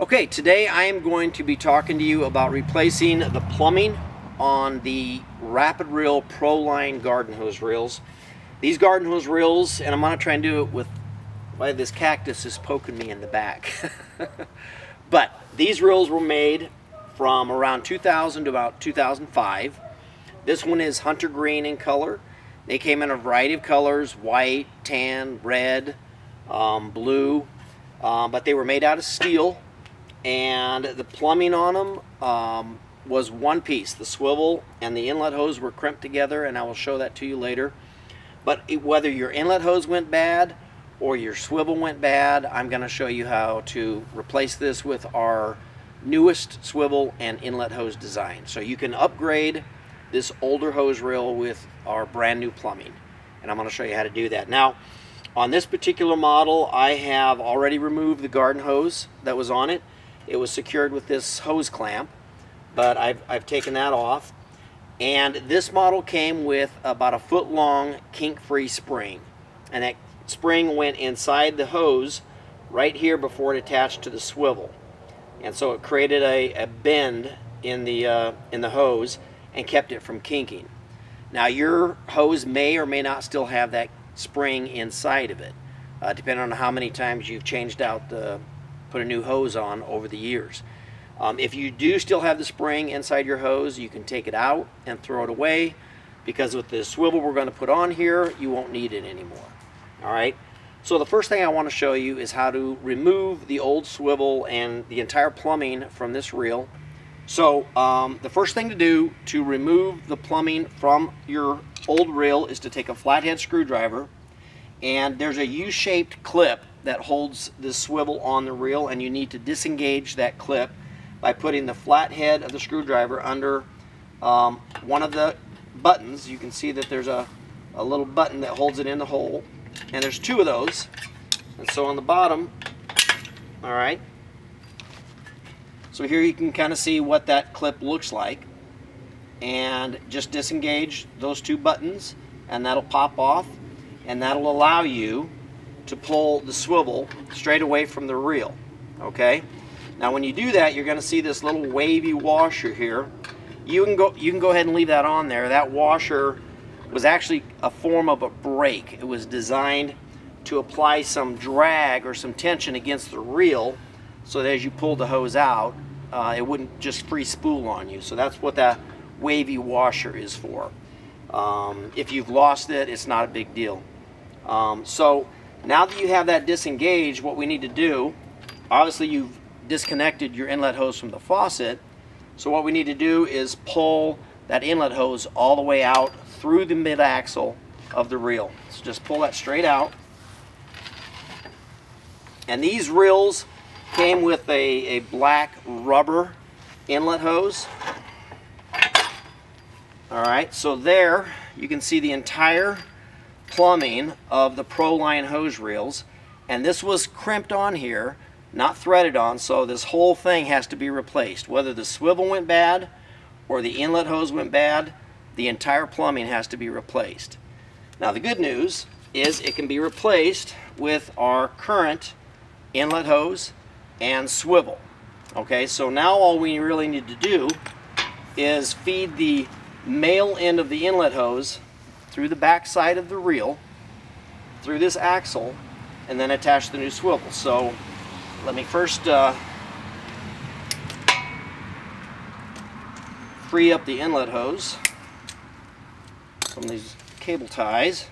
Okay, today I am going to be talking to you about replacing the plumbing on the Rapid Reel Pro Line garden hose reels. These garden hose reels, and I'm going to try and do it with why this cactus is poking me in the back. But these reels were made from around 2000 to about 2005. This one is hunter green in color. They came in a variety of colors: white, tan, red, blue, but they were made out of steel. And the plumbing on them was one piece. The swivel and the inlet hose were crimped together, and I will show that to you later. But whether your inlet hose went bad or your swivel went bad, I'm going to show you how to replace this with our newest swivel and inlet hose design. So you can upgrade this older hose reel with our brand new plumbing, and I'm going to show you how to do that. Now, on this particular model, I have already removed the garden hose that was on it. It was secured with this hose clamp, but I've taken that off. And this model came with about a foot long kink-free spring, and that spring went inside the hose right here before it attached to the swivel, and so it created a bend in the hose and kept it from kinking. Now, your hose may or may not still have that spring inside of it, depending on how many times you've changed out put a new hose on over the years. If you do still have the spring inside your hose, you can take it out and throw it away, because with the swivel we're going to put on here, you won't need it anymore. Alright, so the first thing I want to show you is how to remove the old swivel and the entire plumbing from this reel. So the first thing to do to remove the plumbing from your old reel is to take a flathead screwdriver, and there's a U-shaped clip that holds the swivel on the reel, and you need to disengage that clip by putting the flat head of the screwdriver under one of the buttons. You can see that there's a little button that holds it in the hole, and there's two of those. And so on the bottom, alright, so here you can kind of see what that clip looks like, and just disengage those two buttons and that'll pop off, and that'll allow you to pull the swivel straight away from the reel. Okay, now when you do that, you're going to see this little wavy washer here. You can go ahead and leave that on there. That washer was actually a form of a brake. It was designed to apply some drag or some tension against the reel, so that as you pulled the hose out, it wouldn't just free spool on you. So that's what that wavy washer is for. If you've lost it, it's not a big deal. So now that you have that disengaged, what we need to do, obviously you've disconnected your inlet hose from the faucet, so what we need to do is pull that inlet hose all the way out through the mid-axle of the reel. So just pull that straight out. And these reels came with a black rubber inlet hose. Alright, so there you can see the entire plumbing of the Pro Line hose reels, and this was crimped on here, not threaded on, so this whole thing has to be replaced. Whether the swivel went bad or the inlet hose went bad, the entire plumbing has to be replaced. Now, the good news is it can be replaced with our current inlet hose and swivel. Okay, so now all we really need to do is feed the male end of the inlet hose through the back side of the reel, through this axle, and then attach the new swivel. So let me first free up the inlet hose from these cable ties.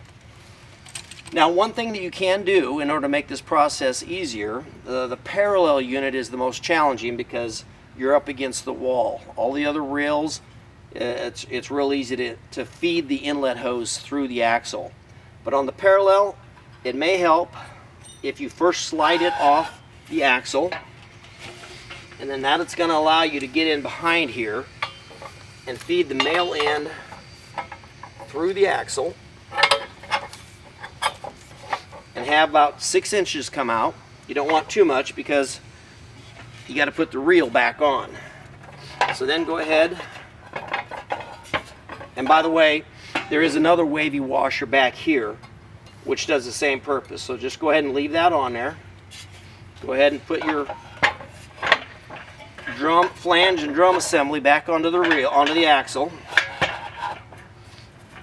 Now, one thing that you can do in order to make this process easier, the parallel unit is the most challenging because you're up against the wall. All the other reels, it's real easy to feed the inlet hose through the axle. But on the parallel, it may help if you first slide it off the axle, and then it's going to allow you to get in behind here and feed the male end through the axle and have about 6 inches come out. You don't want too much because you got to put the reel back on. So then go ahead, and by the way, there is another wavy washer back here which does the same purpose. So just go ahead and leave that on there. Go ahead and put your drum flange and drum assembly back onto the reel, onto the axle.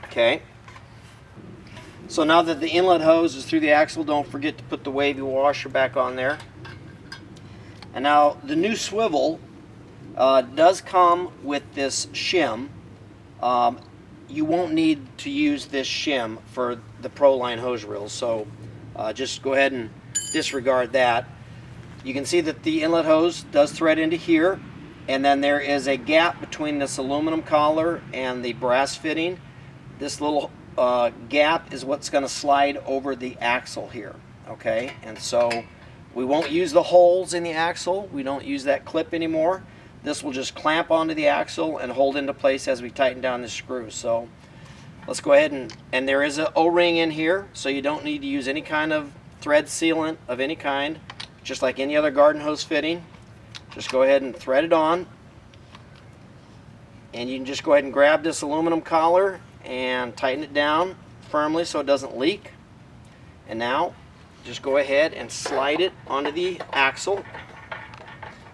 Okay. So now that the inlet hose is through the axle, don't forget to put the wavy washer back on there. And now the new swivel does come with this shim. You won't need to use this shim for the ProLine hose reels, so just go ahead and disregard that. You can see that the inlet hose does thread into here, and then there is a gap between this aluminum collar and the brass fitting. This little gap is what's going to slide over the axle here, okay? And so we won't use the holes in the axle. We don't use that clip anymore. This will just clamp onto the axle and hold into place as we tighten down the screws. So let's go ahead and there is an O-ring in here, so you don't need to use any kind of thread sealant of any kind. Just like any other garden hose fitting, just go ahead and thread it on, and you can just go ahead and grab this aluminum collar and tighten it down firmly so it doesn't leak. And now just go ahead and slide it onto the axle.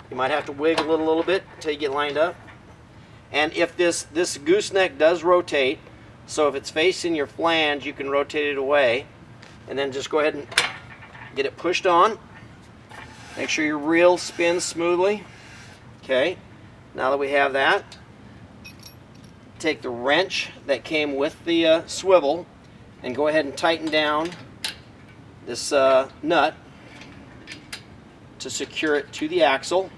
You might have to wiggle it a little bit until you get lined up. And if this gooseneck does rotate, so if it's facing your flange, you can rotate it away, and then just go ahead and get it pushed on. Make sure your reel spins smoothly. Okay, now that we have that, take the wrench that came with the swivel and go ahead and tighten down this nut to secure it to the axle.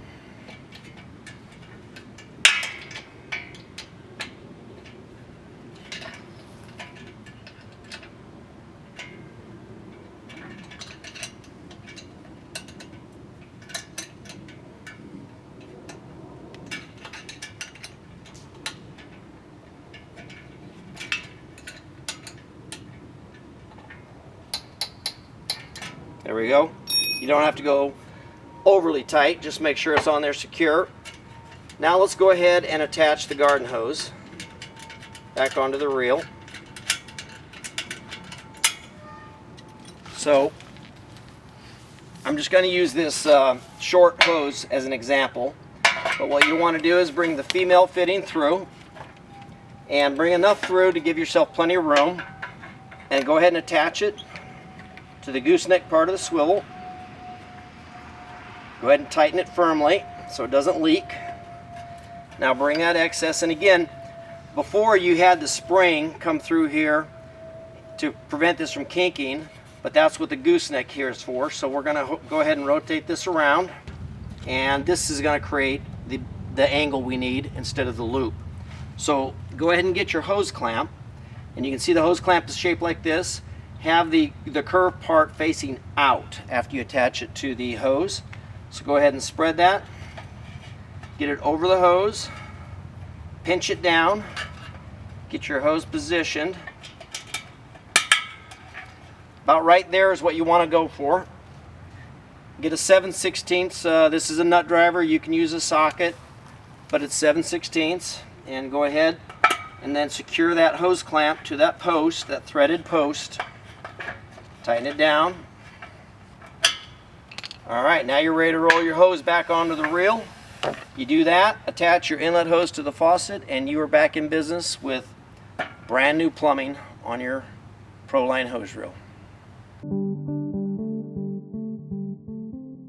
There we go. You don't have to go overly tight, just make sure it's on there secure. Now let's go ahead and attach the garden hose back onto the reel. So I'm just going to use this short hose as an example, but what you want to do is bring the female fitting through, and bring enough through to give yourself plenty of room, and go ahead and attach it to the gooseneck part of the swivel. Go ahead and tighten it firmly so it doesn't leak. Now bring that excess, and again, before you had the spring come through here to prevent this from kinking, but that's what the gooseneck here is for. So we're going to go ahead and rotate this around, and this is going to create the angle we need instead of the loop. So go ahead and get your hose clamp, and you can see the hose clamp is shaped like this. Have the curved part facing out after you attach it to the hose. So go ahead and spread that, get it over the hose, pinch it down, get your hose positioned. About right there is what you want to go for. Get a 7/16. This is a nut driver. You can use a socket, but it's 7/16. And go ahead and then secure that hose clamp to that post, that threaded post. Tighten it down. Alright, now you're ready to roll your hose back onto the reel. You do that, attach your inlet hose to the faucet, and you are back in business with brand new plumbing on your ProLine hose reel.